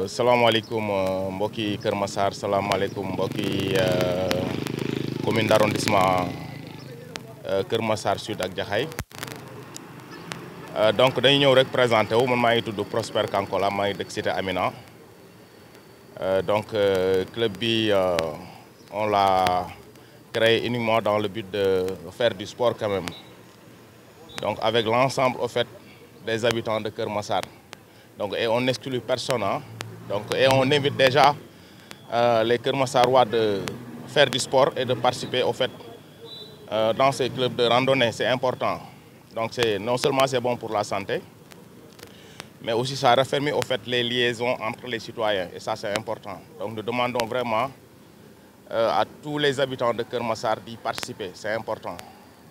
salaamaaleykum mbokki Kër Massar salaamaaleykum mbokki commune d'arrondissement Kër Massar Sud ak Jaxaay donc dañu ñëw rek présenté wu man maa ngi tudd Prosper Kankola maa ngi dëkk Cité Amina donc club bi on l'a créé uniquement dans le but de faire du sport quand même donc avec l'ensemble au fait des habitants de Kër Massar. Donc, et on n'exclut personne. Hein? Donc, et on invite déjà les Kër Massarois de faire du sport et de participer au fait dans ces clubs de randonnée. C'est important. Donc, non seulement c'est bon pour la santé, mais aussi ça raffermit au fait les liaisons entre les citoyens. Et ça, c'est important. Donc, nous demandons vraiment à tous les habitants de Kër Massar d'y participer. C'est important.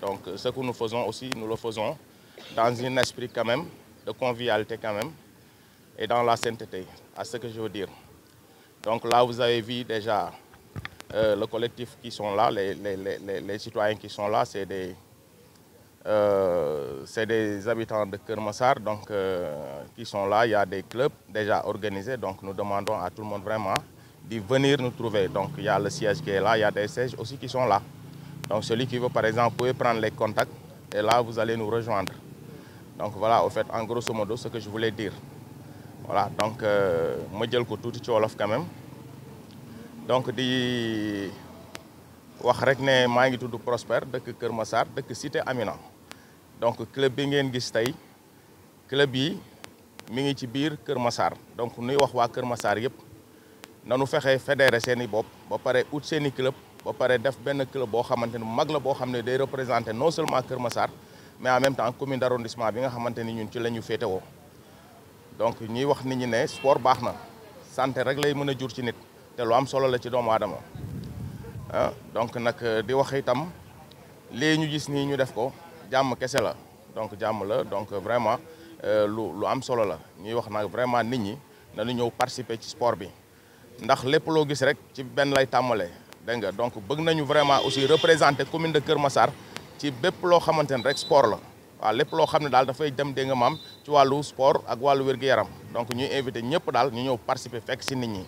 Donc, ce que nous faisons aussi, nous le faisons dans un esprit quand même de convivialité quand même. Et dans la sainteté, à ce que je veux dire. Donc là, vous avez vu déjà le collectif qui sont là, les citoyens qui sont là, c'est des habitants de Kër Massar donc, qui sont là. Il y a des clubs déjà organisés, donc nous demandons à tout le monde vraiment de venir nous trouver. Donc il y a le siège qui est là, il y a des sièges aussi qui sont là. Donc celui qui veut par exemple, vous pouvez prendre les contacts et là vous allez nous rejoindre. Donc voilà, au fait, en grosso modo, ce que je voulais dire. Voilà, donc ma jël ko tuuti ci wolof quand même donc di wax rek ne maa ngi tudd Prosper dëkk Kër Massar dëkk Cité Amina donc club bi ngeen gis tey club yi mi ngi ci biir Kër Massar donc nuy wax waa Kër Massar yëpp nanu fexe fédéré seen i bopp ba pare ut seen i club ba pare def benn club boo xamante ni mag la boo xam ne day représenté non seulement Kër Massar mais en même temps commune d'arrondissement bi nga xamante ni ñun ci la ñu féetewoo. Donc ñuy wax nit ñi ne sport baax na santé rek lay mën a jur ci nit te lu am solo la ci doomu aadama donc nag di wax itam lii ñu gis nii ñu def ko jàmm kese la donc jàmm la donc vraiment lu am solo la ñuy wax nag vraiment nit ñi nañu ñëw participer ci sport bi ndax lépp loo gis rek ci benn lay tàmbalee dégg nga donc bëgg nañu vraiment aussi représenter commune de Kër Massar ci bépp loo xamante ne rek sport la. waaw lépp loo xam ne daal dafay dem dégg nga maam ci wàllu sport ak wàllu wér-gu-yaram donc ñuy invité ñëpp daal ñu ñëw participer fekk si nit ñi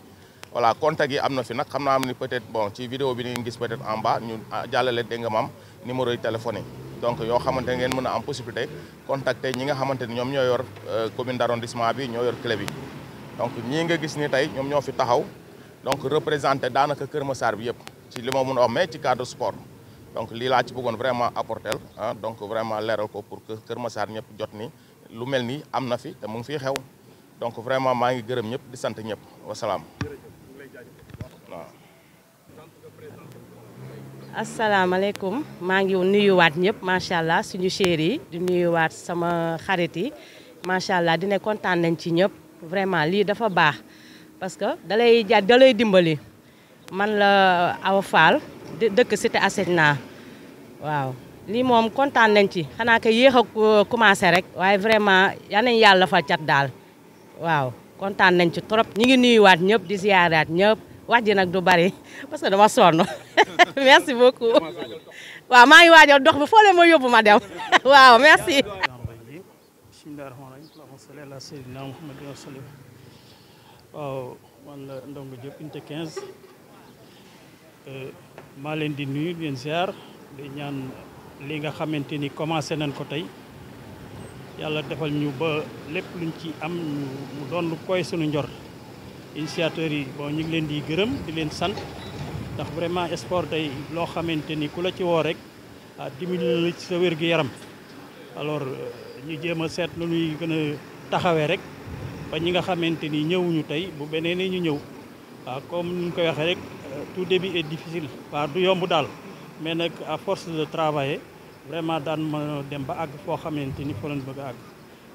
voilà contact yi am na fi nag xam naa am ni peut-être bon ci vidéo bi ni ngeen gis peut-être en bas ñu jàllale dégg nga maam numéro yi téléphone yi donc yoo xamante ne ngeen mën a am possibilité contacter ñi nga xamante ni ñoom ñoo yor commune d'arrondissement bi ñoo yor club yi donc ñii nga gis ni tey ñoom ñoo fi taxaw donc représenté daanaka Kër Massar bi yëpp ci li ma mën a wax mais ci cadre sport donc lii laa ci bëggoon vraiment apporter donc vraiment leeral ko pour que Kër Massar ñëpp jot ni lu mel ni am na fi te mu ngi fiy xew donc vraiment maa ngi gërëm ñëpp di sant ñëpp wasalaam. waaw. asalaamaaleykum maa ngi nuyuwaat ñëpp macha allah suñu chéri yi di nuyuwaat sama xarit yi macha allah di ne kontaan nañ ci ñëpp vraiment lii dafa baax parce que dalay dimbali man la Awa Fall. dëkk Cité Asegna waaw lii moom kontaan nañ ci xanaa que yéex a commencé rek waaye vraiment yal nañu yàlla fa cat daal waaw kontaan nañ ci trop ñu ngi nuyuwaat ñëpp di ziyaaraat ñëpp wax ji nag du bari parce que dama sonn merci beaucoup waaw maa ngi waajal dox bi foo leen ma yóbbu ma dem waaw merci. bismillaahi rahmaani rahiim allahumma salli ala sayyidina Muhammadin wa sallim waaw man la Ndongo Diop unité 15. maa leen di nuyu di leen ziar di ñaan li nga xamante ni commencé nañ ko tey yàlla defal ñu ba lépp luñ ci am mu doon lu koy suñu njor initiateurs yi bon ñu ngi leen di gërëm di leen sant ndax vraiment sport tey loo xamante ni ku la ci woo rek dimbali la ci sa wér-gu-yaram alors ñu jéem a seet lu ñuy gën a taxawee rek ba ñi nga xamante ni ñëwuñu tey bu beneen ñu ñëw waaw comme ni ñu koy waxee rek. Tout début est difficile waaw du yomb daal mais nag à force de travailler vraiment daan ma dem ba àgg foo xamante ni foo leen bëgg a àgg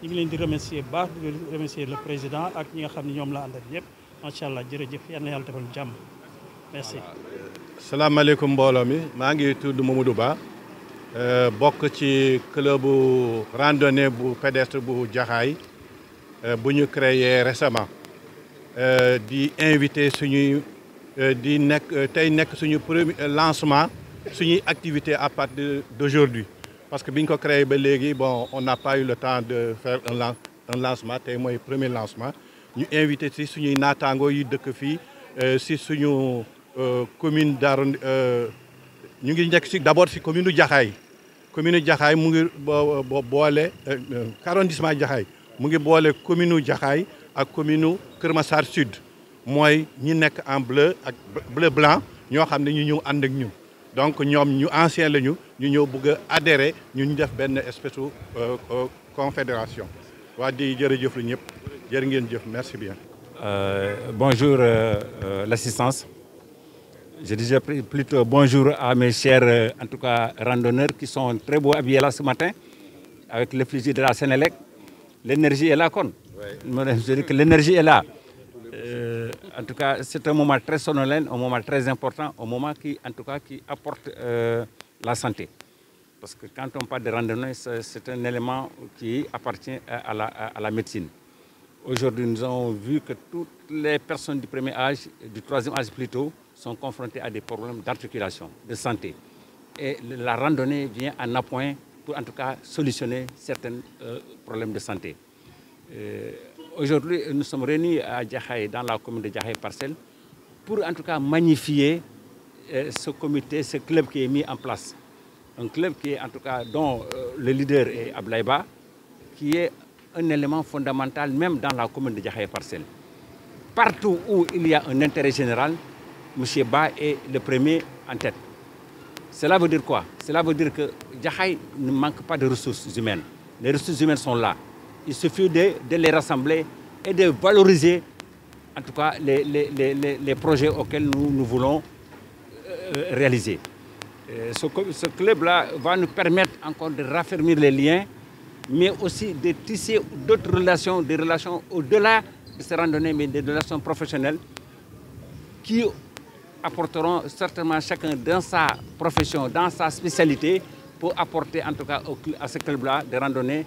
ñu ngi leen di remercier baax di remercier le président ak ñi nga xam ne ñoom la àndal ñëpp macha allah jërëjëf yal na yàlla defal jàmm merci. salaamaaleykum mbooloo mi maa ngi tudd Mamadou Ba bokk ci club bu randonnée bu pédestre bu Jaxaay bu ñu créé récemment di invité suñuy. di nekk suñu premier lancement suñuy activité à partir d'aujourd'hui parce que bi ñu ko créé ba léegi bon on n'a pas eu le temps de faire un lancement tey mooy premier lancement ñu invité si suñuy naataangoo yi dëkk fii si suñu commune ñu ngi nekk si d'abord si commune Jaxaay mu ngi boole arrondissement Jaxaay mu ngi boole commune Jaxaay ak commune Kër Massar Sud mooy ñi nekk en bleu ak bleu blanc ñoo xam ne ñu ñëw ànd ak ñun donc ñoom ñu ancien lañu ñu ñëw bëgg a adhérer ñu def benn espèce de confédération waa di jërëjëf lu ñëpp jërë ngeen jëf merci bien. Bonjour l'assistance. Je disais plutôt bonjour à mes chers en tout cas randonneurs qui sont très beaux habillés là ce matin avec l'effigie de la Sénélec. L'énergie est là kon. Je dis que l'énergie est là. En tout cas, c'est un moment très solennel, un moment très important, un moment qui, en tout cas, qui apporte la santé. Parce que quand on parle de randonnée, c'est un élément qui appartient à la médecine. Aujourd'hui, nous avons vu que toutes les personnes du premier âge, du troisième âge plutôt, sont confrontées à des problèmes d'articulation, de santé. Et la randonnée vient en appoint pour, en tout cas, solutionner certains problèmes de santé. Aujourd'hui, nous sommes réunis à Jaxaay, dans la commune de Jaxaay Parcelles, pour en tout cas magnifier ce comité, ce club qui est mis en place. Un club qui est en tout cas dont le leader est Ablaye Ba, qui est un élément fondamental même dans la commune de Jaxaay Parcelles. Partout où il y a un intérêt général, M. Ba est le premier en tête. Cela veut dire quoi? Cela veut dire que Jaxaay ne manque pas de ressources humaines. Les ressources humaines sont là. Il suffit de les rassembler et de valoriser en tout cas les projets auxquels nous voulons réaliser. Ce club-là va nous permettre encore de raffermir les liens, mais aussi de tisser d'autres relations, des relations au-delà de ces randonnées, mais des relations professionnelles qui apporteront certainement chacun dans sa profession, dans sa spécialité, pour apporter en tout cas à ce club-là de randonnées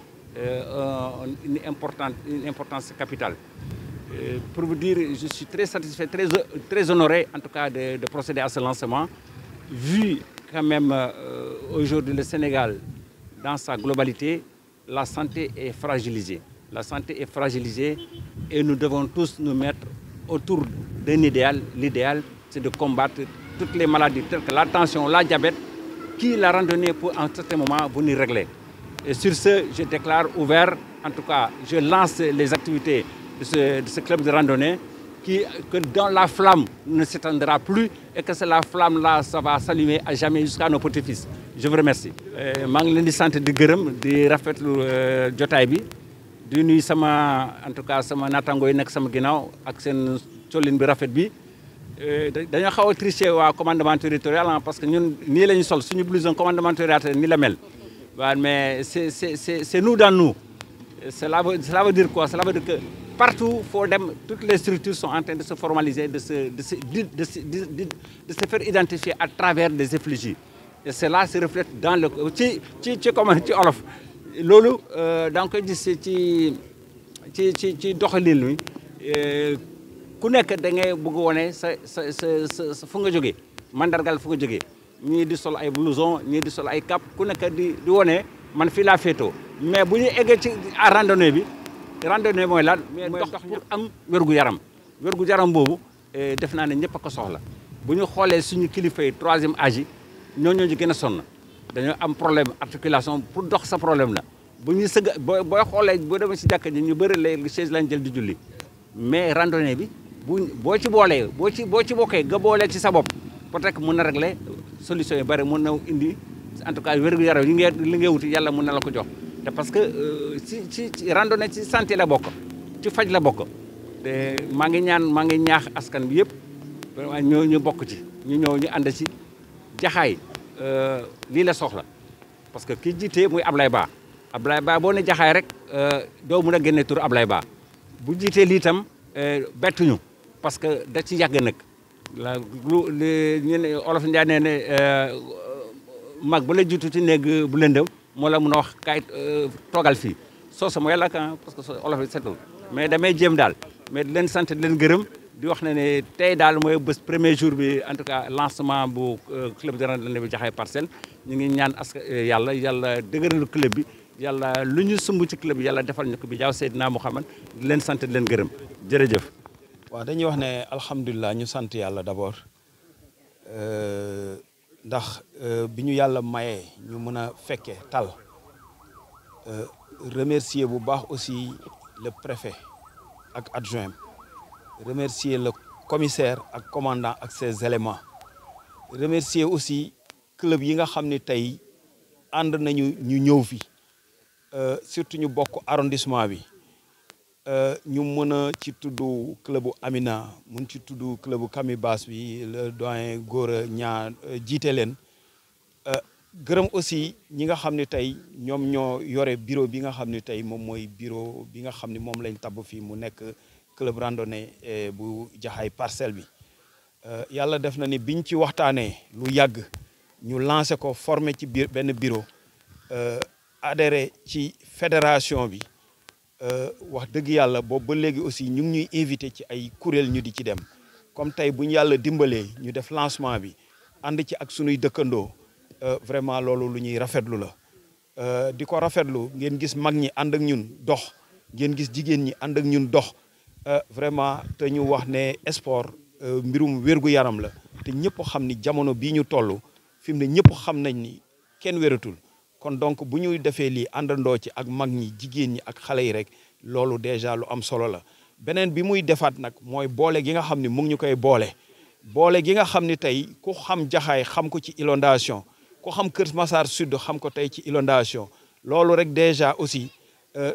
une importance capitale. Pour vous dire, je suis très satisfait, très honoré en tout cas de procéder à ce lancement, vu quand même aujourd'hui le Sénégal dans sa globalité, la santé est fragilisée. La santé est fragilisée et nous devons tous nous mettre autour d'un idéal. L'idéal, c'est de combattre toutes les maladies telles que la tension, la diabète, qui la randonnée peut en certain moment venir régler. Et sur ce, je déclare ouvert, en tout cas, je lance les activités de ce club de randonnée, que dans la flamme ne s'éteindra plus et que c'est la flamme-là, ça va s'allumer à jamais jusqu'à nos petits-fils. Je vous remercie. Je vous remercie de gërëm di rafetlu jotaay bi di nuyu sama en tout cas sama naataangoo yi nekk sama ginnaaw ak seen colin bi rafet bi dañoo xaw a tricher waa commandement territorial parce que ñun nii la ñu sol suñu blouson commandement territorial nii la mel. Ouais, mais c'est nous dans nous. Cela veut dire quoi? Cela veut dire que partout, toutes les structures sont en train de se formaliser, de se faire identifier à travers des effigies. Et cela se reflète dans le... Comment tu olof loolu da nga koy gis ci doxalin wi ku nekk da ngay bëgg wone sa fu nga jógee mandargal fu nga jógee. ñii di sol ay blouson ñii di sol ay cap ku nekk di wone man fii laa féetoo mais bu ñu eggee ci à randonnée bi randonnée mooy lan mooy dox pour am wér-gu-yaram wér-gu-yaram boobu def naa ne ñëpp a ko soxla bu ñu xoolee suñu kilifa yi troisième âge yi ñooñu gën a sonn dañoo am problème articulation pour dox sa problème la bu ñu sëgg booy xoolee boo demee si jàkka ji ñu bëri léegi chaise lañ jël di julli mais randonnée bi boo ci boolee boo ci bokkee nga boolee ci sa bopp peut-être mën na régler solution yu bëri mën na indi en tout cas wér-gu-yaram li ngay wuti yàlla mën na la ko jox te parce que ci randonnée ci santé la bokk ci faj la bokk te maa ngi ñaax askan bi yëpp vraiment ñu bokk ci ñu ñëw ñu ànd ci Jaxaay lii la soxla parce que ki jiite muy Ablaye Ba boo ne Jaxaay rek doo mën a génne tur Ablaye Ba bu jiitee lii itam bettuñu parce que da ci yàgg nag olof Ndiaye nee ne mag bu la jiitu ci néeg bu lëndëm moo la mën a wax kay toogal fii soosa mooy la parce que olof yi setul mais damay jéem daal mais di leen sant di leen gërëm di wax ne tey daal mooy bés premier jour bi en tout cas lancement bu club de randonnée bi Jaxaay Parcelles ñu ngi ñaan yàlla dëgëralu club bi yàlla lu ñu sumb ci club yàlla defal ñu ko bi jaaw Seydina Mouhamad di leen sant di leen gërëm jërëjëf. waaw dañuy wax ne alhamdulilah ñu sant yàlla d'abord ndax bi ñu yàlla mayee ñu mën a fekkee tal remercier bu baax aussi le préfet ak adjoint, remercier le commissaire ak commandant ak ses éléments, remercier aussi club yi nga xam ne tey ànd nañu ñu ñëw fi surtout ñu bokk arrondissement bi ñu mën a ci tudd clubu Amina mun ci tudd clubu Camibas bi le doyen Gora Ñaa jiite leen gërëm aussi ñi nga xam ne tey ñoom ñoo yore bureau bi nga xam ne tey moom mooy bureau bi nga xam ne moom lañ tabb fii mu nekk club randonnée bu Jaxaay Parcelles bi yàlla def na ni biñ ci waxtaanee lu yàgg ñu lancé ko formé ci biir benn bureau adhéré ci fédération bi wax dëgg yàlla boobu ba léegi aussi ñu ngi ñuy invité ci ay kuréel ñu di ci dem comme tey bu ñu yàlla dimbalee ñu def lancement bi ànd ci ak sunuy dëkkandoo vraiment loolu lu ñuy rafetlu la di ko rafetlu ngeen gis mag ñi ànd ak ñun dox ngeen gis jigéen ñi ànd ak ñun dox vraiment te ñu wax ne sport mbirum wérgu yaram la te ñëpp xam ni jamono bii ñu toll fi mu ne ñëpp xam nañ ni kenn wératul kon donc bu ñuy defee lii àndandoo ci ak mag ñi jigéen ñi ak xale yi rek loolu déjà lu am solo la beneen bi muy defaat nag mooy boole gi nga xam ni mu ngi ñu koy boole gi nga xam ni tey ku xam Jaxaay xam ko ci inondation ku xam Kër Massar Sud xam ko tey ci inondation loolu rek déjà aussi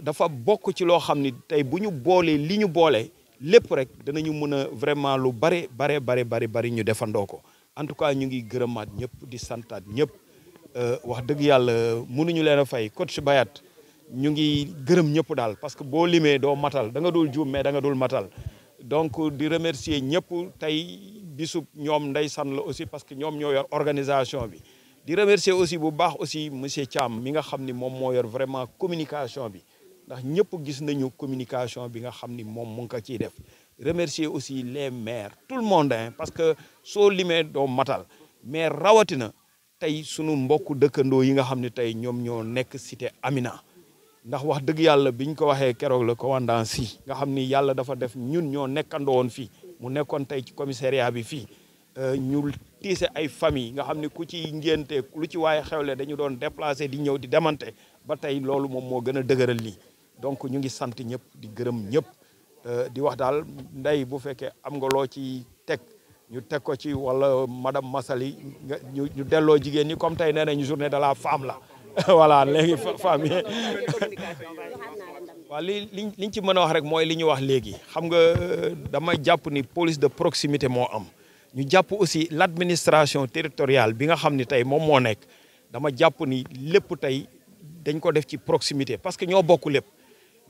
dafa bokk ci loo xam ni tey bu ñu boolee li ñu boole lépp rek danañu mën a vraiment lu bari ñu defandoo ko en tout cas ñu ngi gërëmaat ñëpp di santaat ñëpp wax dëgg yàlla mënuñu leen a fay coach Bayat ñu ngi gërëm ñëpp daal parce que boo limee doo matal da nga dul juum mais da nga dul matal donc di remercier ñëpp tey bisub ñoom ndeysaan la aussi parce que ñoom ñoo yor organisation bi di remercier aussi bu baax aussi monsieur Thiam mi nga xam ni moom moo yor vraiment communication bi ndax ñëpp gis nañu communication bi nga xam ni moom mu ngi ko ciy def remercier aussi les maires tout le monde parce que soo limee doo matal mais rawatina tey sunu mbokku dëkkandoo yi nga xam ne tey ñoom ñoo nekk cité Amina ndax wax dëgg yàlla biñ ko waxee keroog la commandant si nga xam ni yàlla dafa def ñun ñoo nekkandoo woon fii mu nekkoon tey ci commissariat bi fii ñu tiise ay famille nga xam ne ku ci ngénte lu ci waaye xewle dañu doon déplacé di ñëw di demante ba tey loolu moom moo gën a dëgëral lii donc ñu ngi sant ñëpp di gërëm ñëpp di wax daal ndey bu fekkee am nga loo ci teg ñu teg ko ci wala madame Massaly ñu delloo jigéen ñi comme tey nee nañu journée de la femme la voilà léegi femme yi waaw liñ ci mën a wax rek mooy li ñu wax léegi xam nga dama jàpp ni police de proximité moo am ñu jàpp aussi l'administration territoriale bi nga xam ni tey moom moo nekk dama jàpp ni lépp tey dañ ko def ci proximité parce que ñoo bokk lépp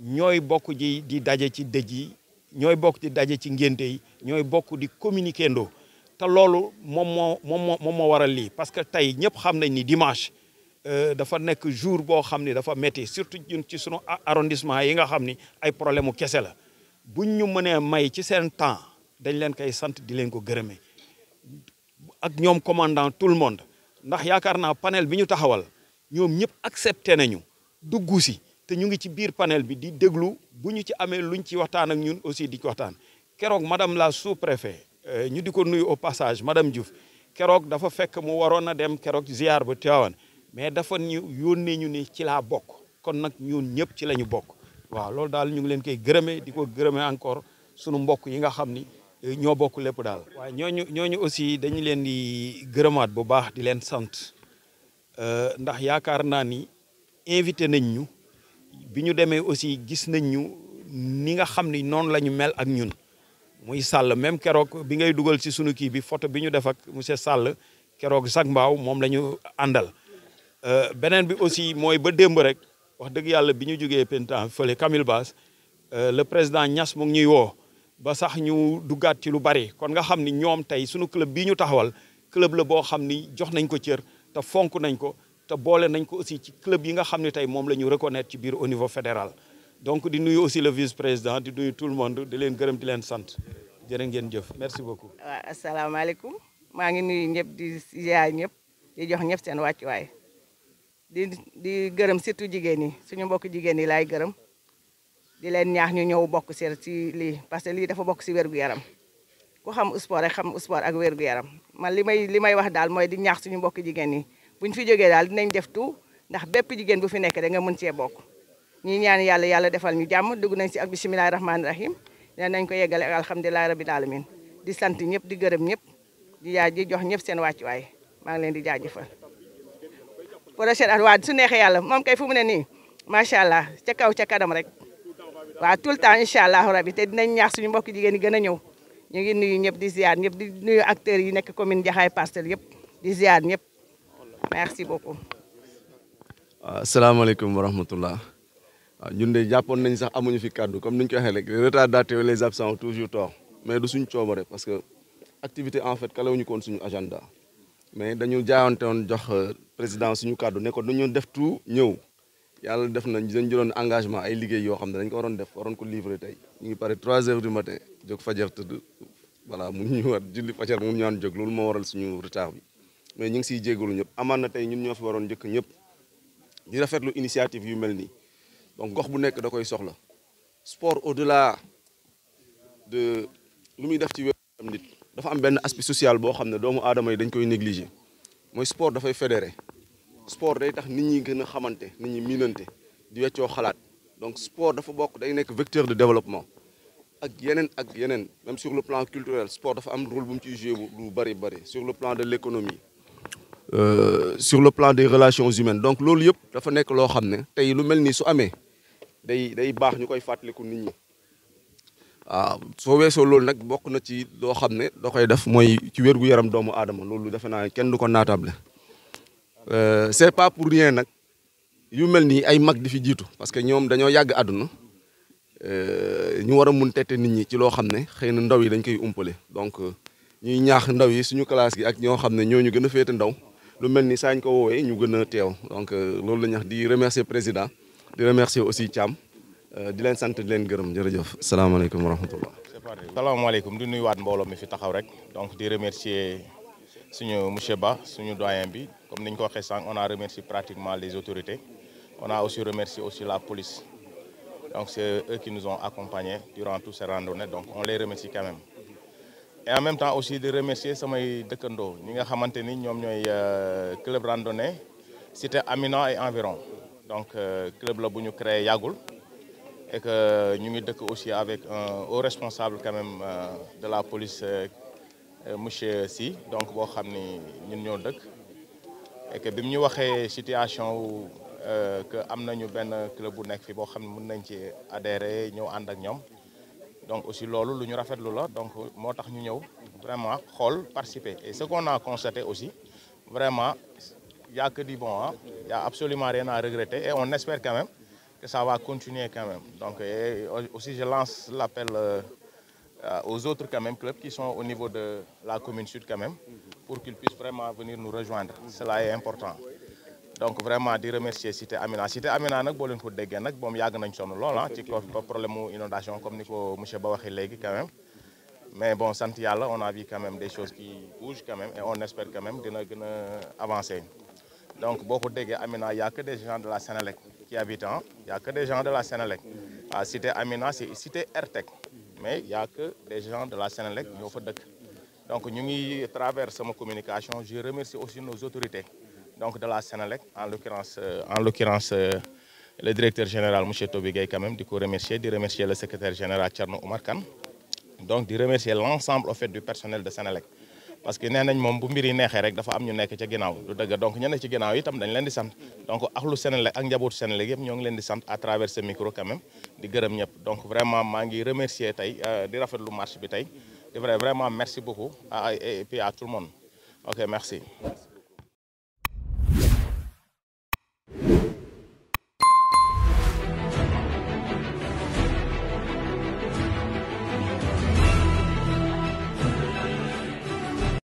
ñooy bokk di daje ci dëj yi ñooy bokk di daje ci ngénte yi ñooy bokk di communiquer ndoo te loolu moom moo waral lii parce que tey ñëpp xam nañ ni dimanche dafa nekk jour boo xam ni dafa métti surtout ñun ci sunu arrondissement yi nga xam ni ay problème mu kese la buñ ñu mënee may ci seen temps dañ leen koy sant di leen ko gërëmee ak ñoom commandant tout le monde ndax yaakaar naa panel bi ñu taxawal ñoom ñëpp accepté nañu dugg si te ñu ngi ci biir panel bi di déglu bu ñu ci amee luñ ci waxtaan ak ñun aussi di ci waxtaan keroog madame la sous-préfet ñu di ko nuyu au passage madame Diouf keroog dafa fekk mu waroon a dem keroog ziar ba Tivaouane mais dafa ñu yónnee ñu ni ci laa bokk kon nag ñun ñëpp ci la ñu bokk waaw loolu daal ñu ngi leen koy gërëmee di ko gërëmee encore sunu mbokk yi nga xam ni ñoo bokk lépp daal. waaye ñooñu aussi dañu leen di gërëmaat bu baax di leen sant ndax yaakaar naa ni invité nañ ñu bi ñu demee aussi gis nañ ñu ni nga xam ni noonu la ñu mel ak ñun muy Sall même keroog bi ngay dugal ci sunu kii bi photo bi ñu def ak monsieur Sall keroog Jacques Mbao moom la ñu àndal. beneen bi aussi mooy ba démb rek wax dëgg yàlla bi ñu jógee Pentan fële Camille Bass le président Niass mu ngi ñuy woo ba sax ñu duggaat ci lu bari kon nga xam ni ñoom tey sunu club bii ñu taxawal club la boo xam ni jox nañ ko cër te fonk nañ ko te boole nañ ko aussi ci club yi nga xam ne tey moom la ñu reconnaître ci biir au niveau fédéral donc di nuyu aussi le vice-président di nuyu tout le monde di leen gërëm di leen sant jërë ngeen jëf merci beaucoup. waaw asalaamaaleykum maa ngi nuyu ñëpp di ziar ñëpp di jox ñëpp seen wàccuwaay di gërëm surtout jigéen ñi suñu mbokk jigéen ñi laay gërëm di leen ñaax ñu ñëw bokk ci lii parce que lii dafa bokk ci wér-gu-yaram ku xam sport rek xam sport ak wér-gu-yaram man li may wax daal mooy di ñaax suñu mbokk jigéen ñi buñ fi jógee daal dinañ def tout ndax bépp jigéen bu fi nekk da nga mën cee bokk ñi ñaan yàlla defal ñu jàmm dugg nañ ci ak bisimilahi rahmaani rahim nañ ko yeggale ak alhamdulilahi rabbil alamin di sant ñëpp di gërëm ñëpp di jox ñëpp seen wàccuwaay maa ngi leen di jaajëfal prochaine at waa su neexee yàlla moom kay fu mu ne nii macha allah ca kaw ca kanam rek waaw tout le temps incha allahu rabi te dinañ ñaax suñu mbokk jigéen yi gën a ñëw ñu ngi nuyu ñëpp di ziar ñëpp di nuyu acteurs yi nekk commune Jaxaay Parcelles yëpp di ziar ñëpp merci beaucoup. asalaamaaleykum wa rahmatullah ñun de jàppoon nañ sax amuñu fi kàddu comme ni ñu ko waxee rek les retardataires les absents ont toujours tort mais du suñ coobare parce que activité en fait kalawuñu koon suñu agenda mais dañu jaayante woon jox président suñu kàddu ne ko dañu def tout ñëw yàlla def nañ dañ jëloon engagement ay liggéey yoo xam ne dañ ko waroon def waroon ko livrer tey ñu ngi pare 3 heures du matin jóg fajar tëdd voilà mu ñu war julli fajar mu ñaan jóg loolu moo waral suñu retard bi mais ñu ngi siy jégalu ñëpp amaan na tey ñun ñoo fi waroon njëkk ñëpp di rafetlu initiative yu mel nii donc gox bu nekk da koy soxla sport au-delà de lu muy def ci wér-gu-yaram nit dafa am benn aspect social boo xam ne doomu aadama yi dañ koy négliger mooy sport dafay fédéré sport day tax nit ñi gën a xamante nit ñi miinante di weccoo xalaat donc sport dafa bokk day nekk vecteur de développement ak yeneen même sur le plan culturel sport dafa am rôle bu mu ciy joué lu bari sur le plan de l'économie sur le plan des relations humaines donc loolu yëpp dafa nekk loo xam ne tey lu mel nii su amee day baax ñu koy fàttaliku nit ñi waaw soo weesoo loolu nag bokk na ci loo xam ne da koy def mooy ci wér-gu-yaram doomu aadama loolu defe naa kenn du ko naatable c'est pas pour rien nag yu mel nii ay mag di fi jiitu parce que ñoom dañoo yàgg àdduna ñu war a mun tette nit ñi ci loo xam ne xëy na ndaw yi dañ koy umpale donc ñuy ñaax ndaw yi suñu classe gi ak ñoo xam ne ñooñu gën a féete ndaw lu mel ni saañ ko woowee ñu gën a teew donc loolu la ñax di remercier président di remercier aussi Thiam di leen sant di leen gërëm jërëjëf salaamaaleykum wa rahmatullah. salaamaaleykum di nuyuwaat mbooloo mi fi taxaw rek donc di remercier suñu monsieur Ba suñu doyen bi comme niñ ko waxee sànq on a remercié pratiquement les autorités on a aussi remercié aussi la police donc c'est eux qui nous ont accompagnés durant toutes ces randonnées donc on les remercie quand même. Et en même temps aussi de remercier samay dëkkandoo ñi nga xamante ni ñoom ñooy club randonnée cité Amina et environ donc club la bu ñu créé yàggul et que ñu ngi dëkk aussi avec un haut responsable quand même de la police monsieur Sy donc boo xam ni ñun ñoo dëkk et que bi mu ñu waxee situation wu que am nañu benn club bu nekk fi boo xam ne mën nañ ci adhérer ñëw ànd ak ñoom donc aussi loolu lu ñu rafetlu la donc moo tax ñu ñëw vraiment xool participer et ce qu'on a constaté aussi vraiment y a que du bon hein y a absolument rien à regretter et on espère quand même que ça va continuer quand même donc et aussi je lance l'appel aux autres quand même clubs qui sont au niveau de la commune sud quand même pour qu'ils puissent vraiment venir nous rejoindre cela est important donc vraiment di remercier Cité Amina nag boo leen ko déggee nag moom yàgg nañ sonn lool ah ci problème mu inondation comme ni ko monsieur Ba waxee léegi quand même mais bon sant yàlla on a vu quand même des choses qui bougent quand même et on espère quand même dina gën a avancer donc boo ko déggee Amina y a que des gens de la Sénélec qui habitent y a que des gens de la Sénélec à Cité Amina c'est Cité Airtec mais y a que des gens de la Sénélec ñoo fa dëkk donc ñu ngi travers sama communication je remercie aussi nos autorités donc de la Sénélec en l'occurrence le directeur général monsieur Toby Gueye quand même di ko remercier di remercier le secrétaire général Thierno Oumar Kane donc di remercier l'ensemble au fait du personnel de Sénélec parce que nee nañ moom bu mbir yi neexee rek dafa am ñu nekk ca ginnaaw du dëgg donc ñu nekk ci ginnaaw itam dañ leen di sant donc axlu Sénélec ak njabootu Sénélec yëpp ñoo ngi leen di sant à travers ce micro quand même di gërëm ñëpp donc vraiment maa ngi remercier tey di rafetlu marche bi tey di vraiment merci beaucoup et puis à tout le monde ok merci